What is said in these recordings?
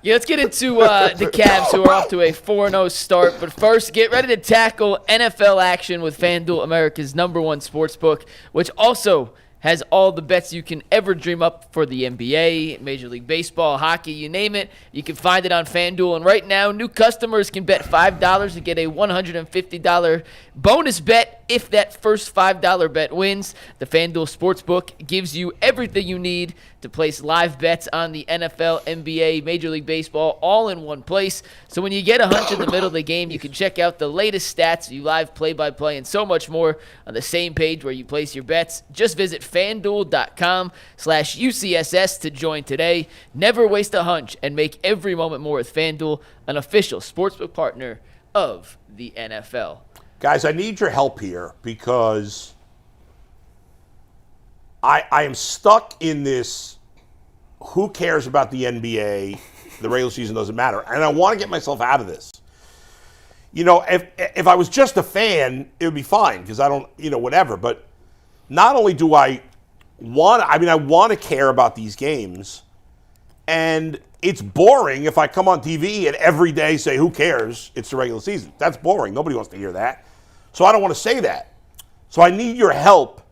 Yeah, let's get into the Cavs, who are off to a 4-0 start. But first, get ready to tackle NFL action with FanDuel, America's #1 sportsbook, which also has all the bets you can ever dream up for the NBA, Major League Baseball, hockey, you name it. You can find it on FanDuel. And right now, new customers can bet $5 and get a $150 bonus bet if that first $5 bet wins. The FanDuel Sportsbook gives you everything you need to place live bets on the NFL, NBA, Major League Baseball, all in one place. So when you get a hunch in the middle of the game, you can check out the latest stats, view live play-by-play, and so much more on the same page where you place your bets. Just visit FanDuel.com/UCSS to join today. Never waste a hunch and make every moment more with FanDuel, an official sportsbook partner of the NFL. Guys, I need your help here because I am stuck in this who cares about the NBA, the regular season doesn't matter, and I want to get myself out of this. You know, if I was just a fan, it would be fine because I don't, whatever. But not only do I want to care about these games, and it's boring if I come on TV and every day say, who cares? It's the regular season. That's boring. Nobody wants to hear that. So I don't want to say that. So I need your help.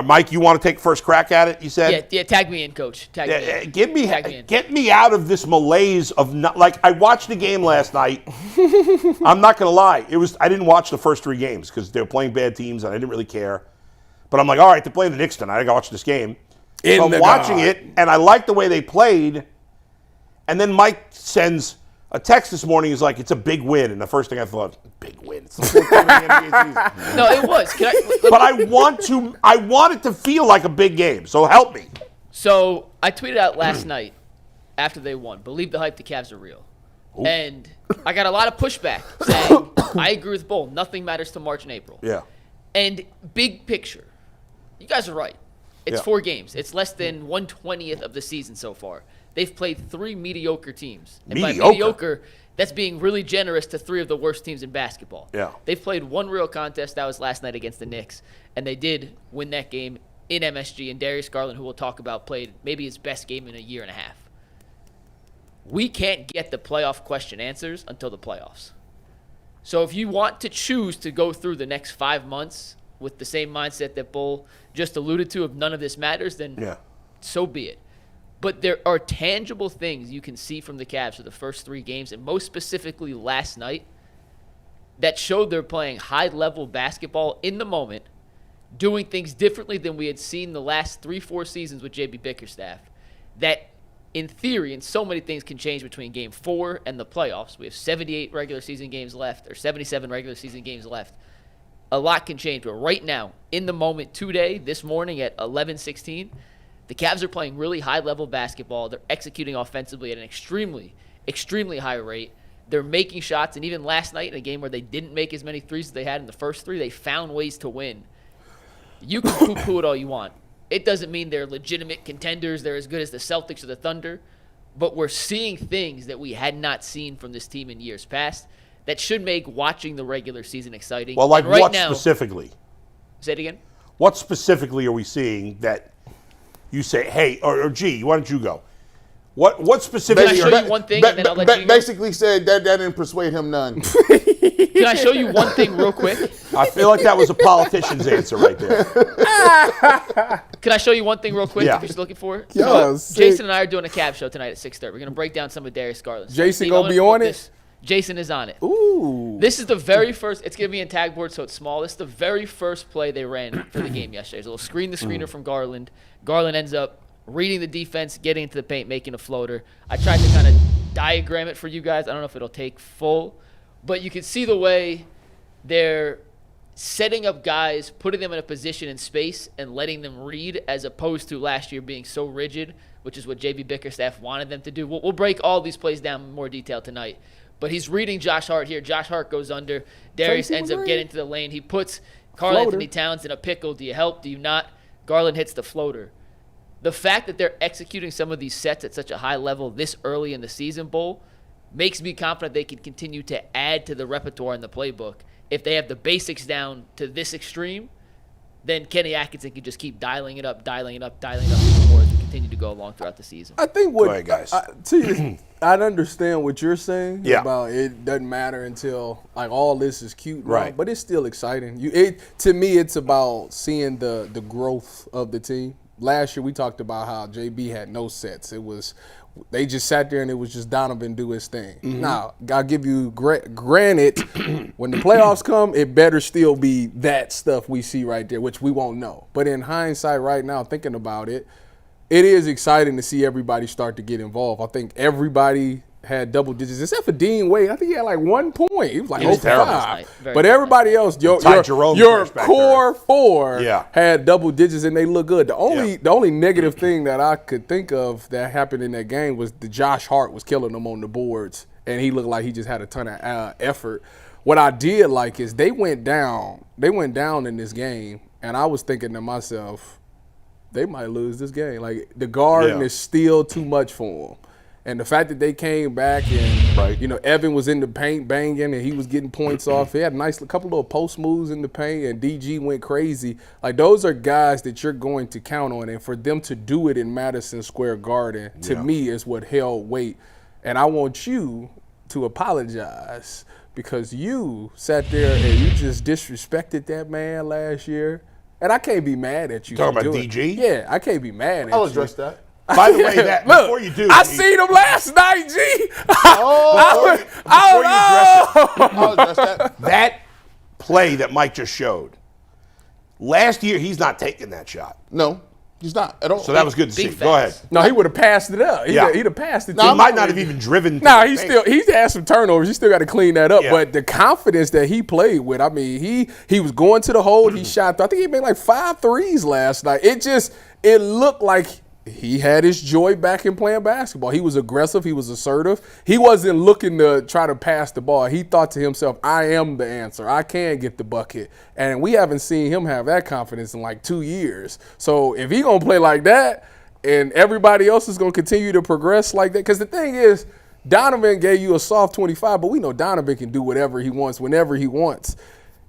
Mike, you want to take first crack at it, you said? Yeah, tag me in, Coach. Tag me in. Get me out of this malaise of not, like, I watched the game last night. I'm not going to lie. I didn't watch the first 3 games because they were playing bad teams and I didn't really care. But I'm like, all right, they're playing the Knicks tonight. I got to watch this game. So I'm watching it, and I like the way they played. And then Mike sends a text this morning. He's like, it's a big win. And the first thing I thought, big win. It's the fourth game of the NBA season. No, it was. But I want it to feel like a big game. So help me. So I tweeted out last night after they won, believe the hype, the Cavs are real. Ooh. And I got a lot of pushback saying, I agree with Bull. Nothing matters till March and April. Yeah. And big picture, you guys are right. It's 4 games. It's less than 1/20th of the season so far. They've played 3 mediocre teams. And by mediocre, that's being really generous to 3 of the worst teams in basketball. Yeah. They've played 1 real contest. That was last night against the Knicks. And they did win that game in MSG. And Darius Garland, who we'll talk about, played maybe his best game in a year and a half. We can't get the playoff question answers until the playoffs. So if you want to choose to go through the next 5 months with the same mindset that Bull just alluded to, if none of this matters, then so be it. But there are tangible things you can see from the Cavs for the first 3 games, and most specifically last night, that showed they're playing high-level basketball in the moment, doing things differently than we had seen the last 3-4 seasons with JB Bickerstaff, that in theory, and so many things can change between Game 4 and the playoffs. We have 78 regular season games left, or 77 regular season games left. A lot can change, but right now, in the moment today, this morning at 11:16, the Cavs are playing really high-level basketball. They're executing offensively at an extremely, extremely high rate. They're making shots, and even last night in a game where they didn't make as many threes as they had in the first 3, they found ways to win. You can poo-poo it all you want. It doesn't mean they're legitimate contenders. They're as good as the Celtics or the Thunder. But we're seeing things that we had not seen from this team in years past that should make watching the regular season exciting. Well, like what specifically? Say it again? What specifically are we seeing that you say, hey, or G, why don't you go? What specifically? Can I show you one thing and then I'll let you go? Basically said that didn't persuade him none. Can I show you one thing real quick? I feel like that was a politician's answer right there. Can I show you one thing real quick if you're looking for it? So, Jason and I are doing a Cavs show tonight at 6:30. We're going to break down some of Darius Garland. Jason going to be on it? Jason is on it. Ooh. This is the very first. It's going to be in tag board, so it's small. This is the very first play they ran for the game yesterday. It's a little screen-the-screener from Garland. Garland ends up reading the defense, getting into the paint, making a floater. I tried to kind of diagram it for you guys. I don't know if it'll take full. But you can see the way they're setting up guys, putting them in a position in space, and letting them read, as opposed to last year being so rigid, which is what JB Bickerstaff wanted them to do. We'll break all these plays down in more detail tonight. But he's reading Josh Hart here. Josh Hart goes under. Darius ends up getting to the lane. He puts Karl-Anthony Towns in a pickle. Do you help? Do you not? Garland hits the floater. The fact that they're executing some of these sets at such a high level this early in the season, Bull, makes me confident they can continue to add to the repertoire in the playbook. If they have the basics down to this extreme, then Kenny Atkinson can just keep dialing it up even more as we continue to go along throughout the season. I think Go ahead, guys. I understand what you're saying Yeah. about it doesn't matter until like all this is cute, now, Right. but it's still exciting. To me, it's about seeing the growth of the team. Last year we talked about how JB had no sets. They just sat there and it was just Donovan do his thing. Mm-hmm. Now, I'll give you granted, when the playoffs come, it better still be that stuff we see right there, which we won't know. But in hindsight right now, thinking about it, it is exciting to see everybody start to get involved. I think everybody had double digits, except for Dean Wade. I think he had like 1 point. He was like, He was terrible five. last night. Very But good everybody else, Ty Jerome your first back core four Yeah. had double digits and they look good. The only negative thing that I could think of that happened in that game was the Josh Hart was killing them on the boards, and he looked like he just had a ton of effort. What I did like is they went down in this game, and I was thinking to myself, they might lose this game. Like, the guarding is still too much for them. And the fact that they came back and, Evan was in the paint banging and he was getting points off. He had a couple little post moves in the paint and DG went crazy. Like, those are guys that you're going to count on. And for them to do it in Madison Square Garden, to me, is what held weight. And I want you to apologize because you sat there and you just disrespected that man last year. And I can't be mad at you. Talking for about doing DG? it. Yeah, I can't be mad at you. I'll address that. By the way, that Look, before you do, I seen him last night, G. before you address it, I'll address that. that play that Mike just showed. Last year, he's not taking that shot. No, he's not at all. So that was good to see. Big Go ahead. No, he would have passed it up. He'd Yeah. have passed it. He to might not have even driven. Nah, to the paint. he's had some turnovers. He still got to clean that up. Yeah. But the confidence that he played with, I mean, he was going to the hole. He shot. I think he made like 5 threes last night. It looked like he had his joy back in playing basketball. He was aggressive. He was assertive. He wasn't looking to try to pass the ball. He thought to himself, I am the answer. I can get the bucket. And we haven't seen him have that confidence in like 2 years. So if he going to play like that and everybody else is going to continue to progress like that, because the thing is, Donovan gave you a soft 25, but we know Donovan can do whatever he wants whenever he wants.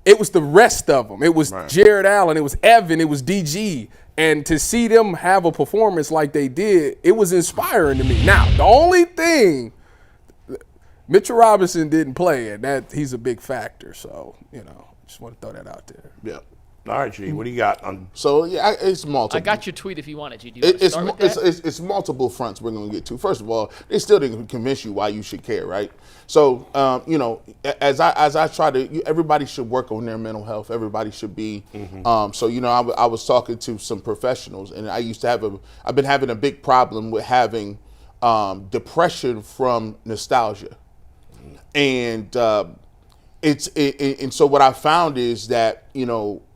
It was the rest of them. It was Jarrett Allen. It was Evan. It was DG. And to see them have a performance like they did, it was inspiring to me. Now, the only thing, Mitchell Robinson didn't play, and that he's a big factor. So, just want to throw that out there. Yeah. All right, G. What do you got on? So yeah, it's multiple. I got your tweet if you wanted to. Do you want to start with that? It's multiple fronts we're going to get to. First of all, they still didn't convince you why you should care, right? So as I try to, everybody should work on their mental health. Everybody should be. So I was talking to some professionals, and I used to I've been having a big problem with having depression from nostalgia, and so what I found is that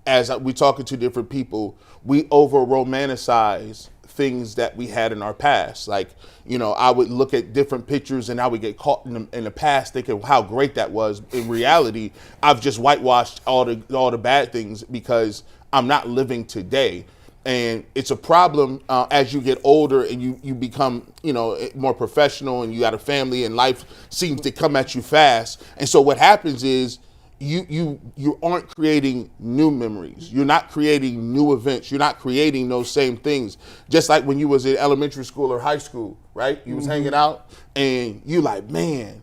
as we talking to different people, we over romanticize things that we had in our past. Like, I would look at different pictures and I would get caught in the past thinking how great that was. In reality, I've just whitewashed all the bad things because I'm not living today. And it's a problem as you get older and you become, more professional and you got a family and life seems to come at you fast. And so what happens is you aren't creating new memories. You're not creating new events. You're not creating those same things. Just like when you was in elementary school or high school, right? You was hanging out and you like, man,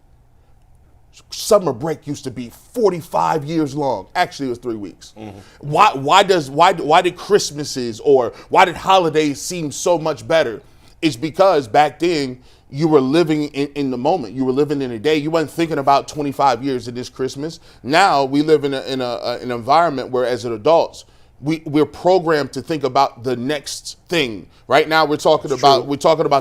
summer break used to be 45 years long. Actually, it was 3 weeks. Why did Christmases or why did holidays seem so much better? It's because back then you were living in the moment. You were living in a day. You weren't thinking about 25 years of this Christmas. Now we live in an environment where, as adults, we're programmed to think about the next thing. Right now, we're talking about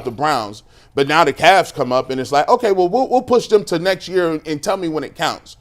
the Browns, but now the Cavs come up, and it's like, okay, well, we'll push them to next year and tell me when it counts.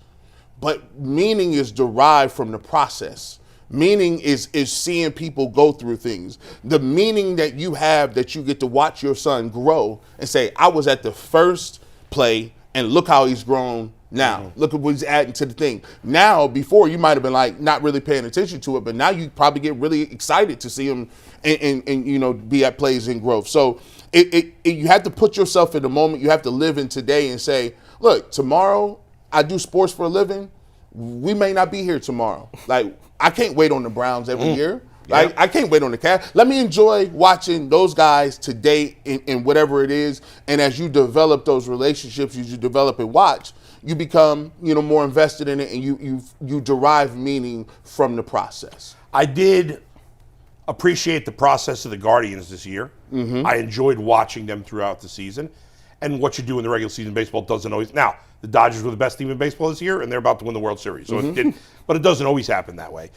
But meaning is derived from the process. Meaning is seeing people go through things. The meaning that you have that you get to watch your son grow and say, I was at the first play and look how he's grown now. Look at what he's adding to the thing. Now, before you might have been like not really paying attention to it, but now you probably get really excited to see him and be at plays and growth. So you have to put yourself in the moment. You have to live in today and say, look, tomorrow I do sports for a living. We may not be here tomorrow. Like, I can't wait on the Browns every year. Right? Yep. I can't wait on the Cavs. Let me enjoy watching those guys today in whatever it is. And as you develop those relationships, as you develop and watch, you become, more invested in it, and you derive meaning from the process. I did appreciate the process of the Guardians this year. I enjoyed watching them throughout the season. And what you do in the regular season baseball doesn't always. Now, the Dodgers were the best team in baseball this year, and they're about to win the World Series. So it did, but it doesn't always happen that way.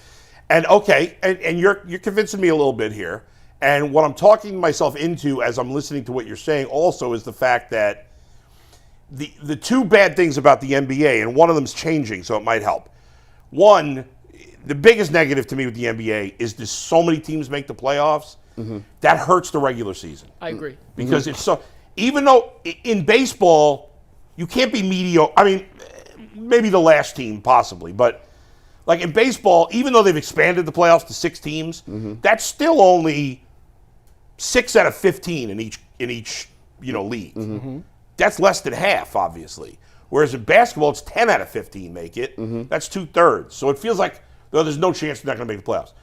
And okay, and you're convincing me a little bit here. And what I'm talking myself into as I'm listening to what you're saying also is the fact that the two bad things about the NBA, and one of them's changing, so it might help. One, the biggest negative to me with the NBA is there's so many teams make the playoffs. That hurts the regular season. I agree. Because it's so, even though in baseball, you can't be mediocre. I mean, maybe the last team possibly, but like in baseball, even though they've expanded the playoffs to 6 teams, that's still only 6 out of 15 in each league. That's less than half, obviously. Whereas in basketball, it's 10 out of 15 make it. That's 2/3. So it feels like there's no chance they're not going to make the playoffs.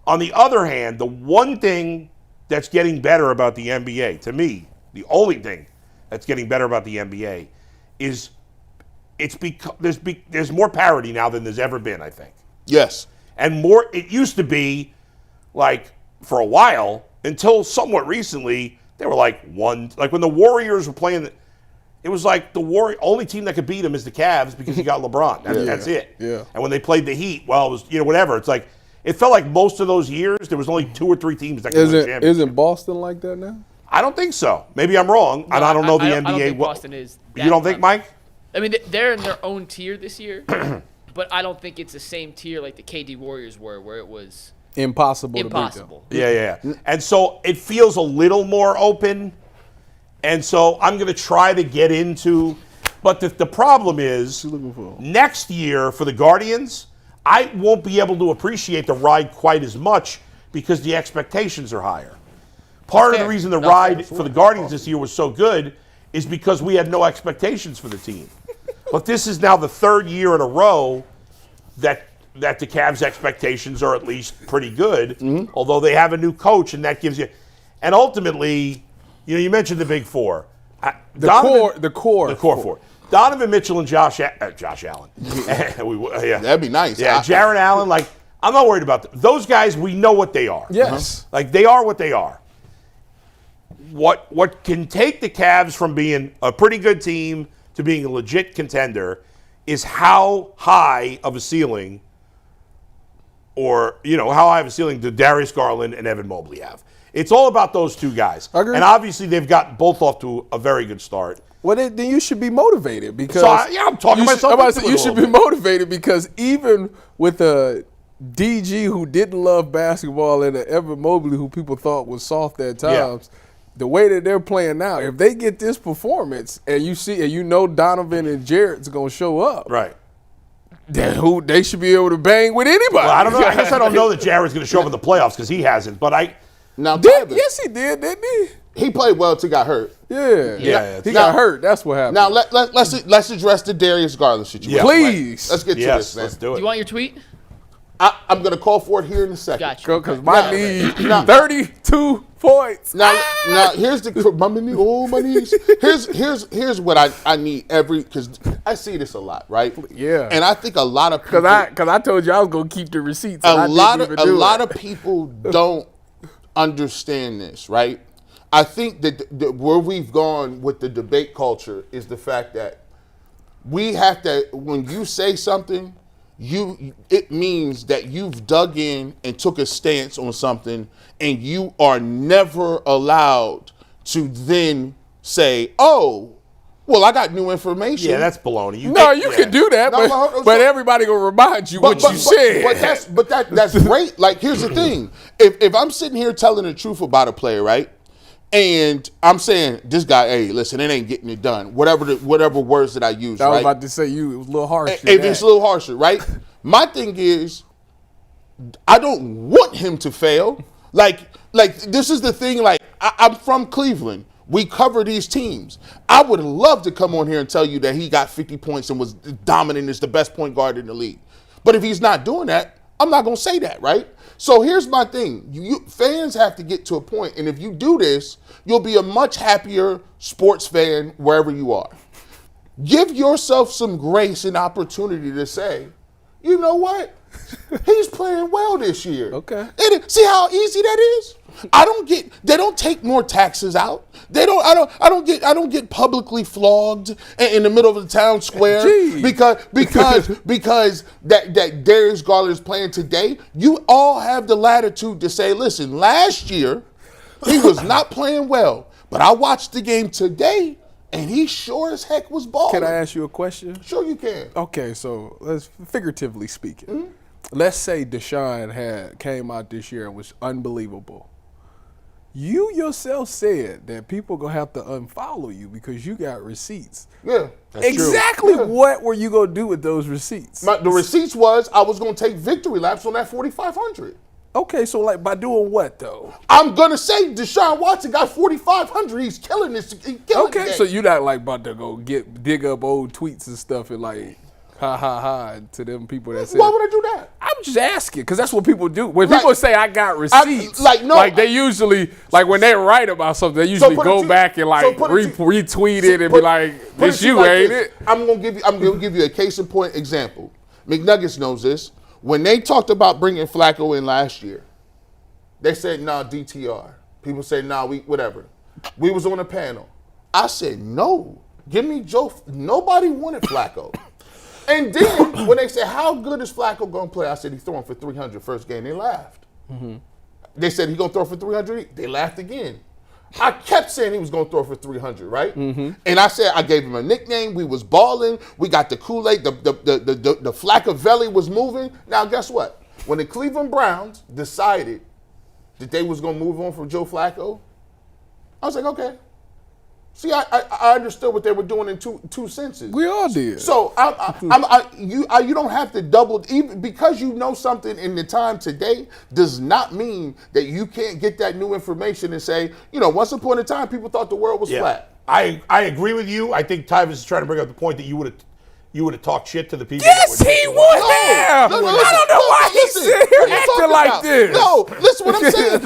On the other hand, the one thing that's getting better about the NBA, to me, the only thing that's getting better about the NBA is it's because there's more parity now than there's ever been, I think. Yes. And more, it used to be like for a while until somewhat recently, they were like when the Warriors were playing, it was like the only team that could beat them is the Cavs because you got LeBron. That's it. Yeah. And when they played the Heat, well, it was whatever. It's like it felt like most of those years there was only 2 or 3 teams that could win championships. Isn't Boston like that now? I don't think so. Maybe I'm wrong, and I don't know the NBA. I don't think Boston is. You don't think, Mike? I mean, they're in their own tier this year, but I don't think it's the same tier like the KD Warriors were, where it was Impossible. Yeah. And so it feels a little more open, and so I'm going to try to get into. But the problem is, next year for the Guardians, I won't be able to appreciate the ride quite as much because the expectations are higher. Part of the reason the ride for the Guardians this year was so good is because we had no expectations for the team. But this is now the 3rd year in a row that the Cavs' expectations are at least pretty good, although they have a new coach, and that gives you. And ultimately, you mentioned the big four. The core four. Donovan Mitchell and Josh Allen. Yeah. That'd be nice. Yeah, Jarrett Allen. Like, I'm not worried about them. Those guys. We know what they are. Yes. Like they are what they are. What can take the Cavs from being a pretty good team to being a legit contender is how high of a ceiling, how high of a ceiling do Darius Garland and Evan Mobley have. It's all about those two guys. Agreed. And obviously they've gotten both off to a very good start. Well, then you should be motivated because. I'm talking myself. You should be motivated because even with a DG who didn't love basketball and an Evan Mobley who people thought was soft at times. Yeah. The way that they're playing now, if they get this performance and Donovan and Jarrett's going to show up, right? then they should be able to bang with anybody. Well, I don't know. I guess I don't know that Jarrett's going to show up in the playoffs because he hasn't. But yes, he did, didn't he? He played well till he got hurt. Yeah. He got hurt. That's what happened. Now let's address the Darius Garland situation. Yeah, please, let's get to this. Man. Let's do it. Do you want your tweet? I'm going to call for it here in a second. Gotcha. Because my knee, 32 points. Now here's my knees. Here's what I need because I see this a lot, right? Yeah. And I think a lot of people, because I told you I was going to keep the receipts. A lot of people don't understand this, right? I think that where we've gone with the debate culture is the fact that we have to, when you say something, it means that you've dug in and took a stance on something, and you are never allowed to then say, "Oh, well, I got new information." Yeah, that's baloney. You can do that, but everybody gonna remind you what you said. But that's great. Like, here's the thing: if I'm sitting here telling the truth about a player, right? And I'm saying, this guy, hey, listen, it ain't getting it done. Whatever words that I use, I was right? about to say it was a little harsh. It's a little harsher, right? My thing is, I don't want him to fail. Like this is the thing. Like, I'm from Cleveland. We cover these teams. I would love to come on here and tell you that he got 50 points and was dominant as the best point guard in the league. But if he's not doing that, I'm not going to say that, right? So here's my thing. You fans have to get to a point, and if you do this, you'll be a much happier sports fan wherever you are. Give yourself some grace and opportunity to say, you know what? He's playing well this year. Okay. And see how easy that is? They don't take more taxes out. I don't get publicly flogged in the middle of the town square because that Darius Garland is playing today. You all have the latitude to say, listen, last year he was not playing well, but I watched the game today and he sure as heck was balling. Can I ask you a question? Sure you can. Okay, so let's figuratively speaking. Mm-hmm. Let's say Deshaun came out this year and was unbelievable. You yourself said that people gonna have to unfollow you because you got receipts. Yeah, that's exactly true. What were you gonna do with those receipts? The receipts was I was gonna take victory laps on that 4,500. Okay, so like by doing what though? I'm gonna say Deshaun Watson got 4,500. He's killing this. Okay, so you're not like about to go dig up old tweets and stuff and like ha to them people that say. Why would I do that? I'm just asking because that's what people do. When people say I got receipts, they usually when they write about something, they usually go back and retweet it and be like, "This you, ain't it?" I'm gonna give you a case in point example. McNuggets knows this. When they talked about bringing Flacco in last year, they said, "Nah, DTR." People say, "Nah, whatever." We was on a panel. I said, "No, give me Joe." Nobody wanted Flacco. And then when they said, how good is Flacco going to play? I said, he's throwing for 300 first game. They laughed. Mm-hmm. They said, he's going to throw for 300? They laughed again. I kept saying he was going to throw for 300, right? Mm-hmm. And I said, I gave him a nickname. We was balling. We got the Kool-Aid. The Flaccavelli was moving. Now, guess what? When the Cleveland Browns decided that they was going to move on from Joe Flacco, I was like, okay. See, I understood what they were doing in two senses. We all did. So you don't have to double, even because you know something in the time today does not mean that you can't get that new information and say, once upon a time people thought the world was flat. I agree with you. I think Tyvus is trying to bring up the point that you would have talked shit to the people. Yes, he would have. I don't know why he's sitting here acting like this. No, listen what I'm saying.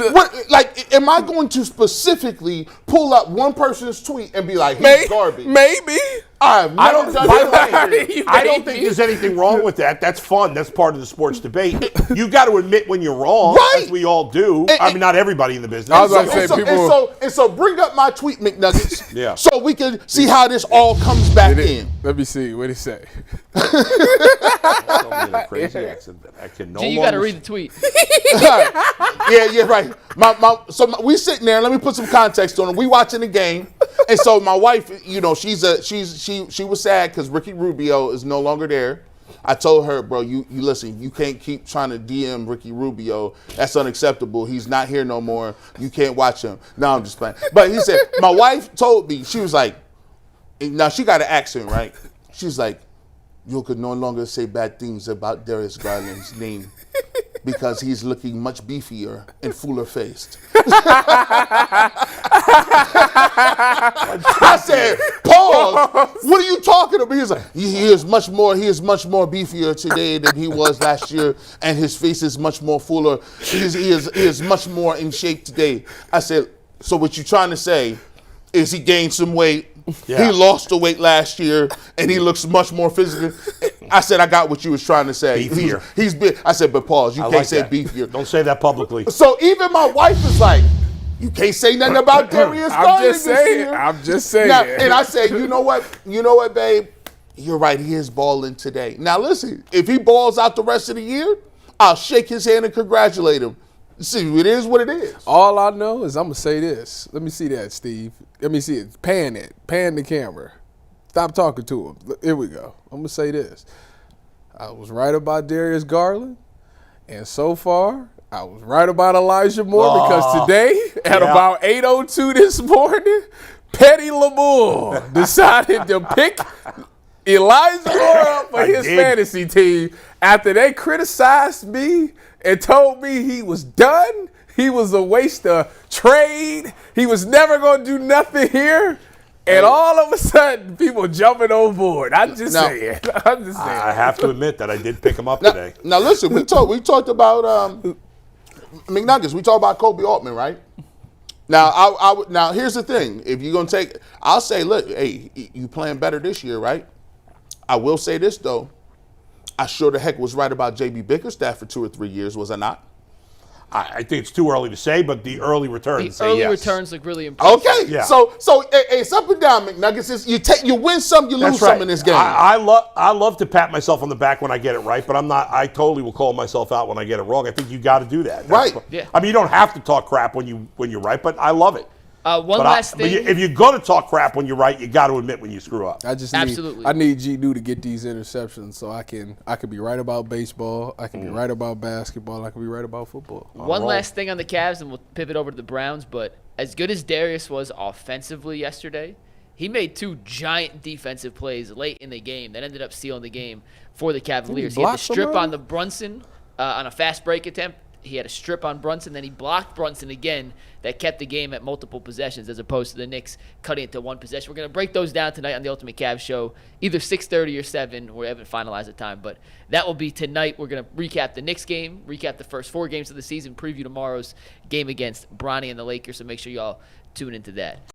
Am I going to specifically pull up one person's tweet and be like, he's garbage? Maybe. I don't think there's anything wrong with that. That's fun. That's part of the sports debate. You got to admit when you're wrong, as we all do. Not everybody in the business. I was going to say people. So bring up my tweet, McNuggets. Yeah. So we can see how this all comes back in. Let me see. What did he say? Crazy accent. You got to read the tweet. Yeah, right. We sitting there. Let me put some context on it. We watching the game, and so my wife, she was sad because Ricky Rubio is no longer there. I told her, bro, you listen, you can't keep trying to DM Ricky Rubio. That's unacceptable. He's not here no more. You can't watch him. No, I'm just playing. But he said, my wife told me, she was like, now she got an accent, right? She's like, you could no longer say bad things about Darius Garland's name because he's looking much beefier and fuller faced. I said, pause. What are you talking about? He's like, he is much more beefier today than he was last year, and his face is much more fuller. He is much more in shape today. I said, so what you trying to say is he gained some weight? Yeah. He lost the weight last year, and he looks much more physical. I said, I got what you was trying to say. Beefier. He's big. I said, but pause. You can't say beefier. Don't say that publicly. So even my wife is like, you can't say nothing about Darius Garland this year. I'm just saying. Now, and I said, you know what, babe? You're right. He is balling today. Now listen, if he balls out the rest of the year, I'll shake his hand and congratulate him. See, it is what it is. All I know is I'm going to say this. Let me see that, Steve. Let me see it. Pan it. Pan the camera. Stop talking to him. Here we go. I'm going to say this. I was right about Darius Garland, and so far, I was right about Elijah Moore because today, at about 8:02 this morning, Petty LaMoore decided to pick Elijah Moore up for his fantasy team after they criticized me and told me he was done. He was a waste of trade. He was never going to do nothing here. And all of a sudden, People jumping on board. I'm just Now- saying. I'm just saying. I have to admit that I did pick him up today. Now listen, we talked about McNuggets. We talked about Kobe Altman, right? Now now here's the thing. If you're gonna take, I'll say, look, hey, you playing better this year, right? I will say this though. I sure the heck was right about JB Bickerstaff for 2 or 3 years, was I not? I think it's too early to say, but the early returns The say early yes. returns look really impressive. Okay, Yeah. so it's up and down, McNuggets. You win some, you lose That's right. some in this game. I love to pat myself on the back when I get it right, but I totally will call myself out when I get it wrong. I think you got to do that. Right. Yeah. I mean, you don't have to talk crap when you're right, but I love it. One But last thing. if you're going to talk crap when you're right, you got to admit when you screw up. I just Absolutely. need G New to get these interceptions so I can be right about baseball, I can be right about basketball, I can be right about football. One last thing on the Cavs, and we'll pivot over to the Browns. But as good as Darius was offensively yesterday, he made 2 giant defensive plays late in the game that ended up sealing the game for the Cavaliers. He had the block strip somebody? on the Brunson on a fast break attempt. He had a strip on Brunson, then he blocked Brunson again. That kept the game at multiple possessions as opposed to the Knicks cutting it to one possession. We're going to break those down tonight on the Ultimate Cavs show, either 6:30 or 7. We haven't finalized the time, but that will be tonight. We're going to recap the Knicks game, recap the first 4 games of the season, preview tomorrow's game against Bronny and the Lakers, so make sure y'all tune into that.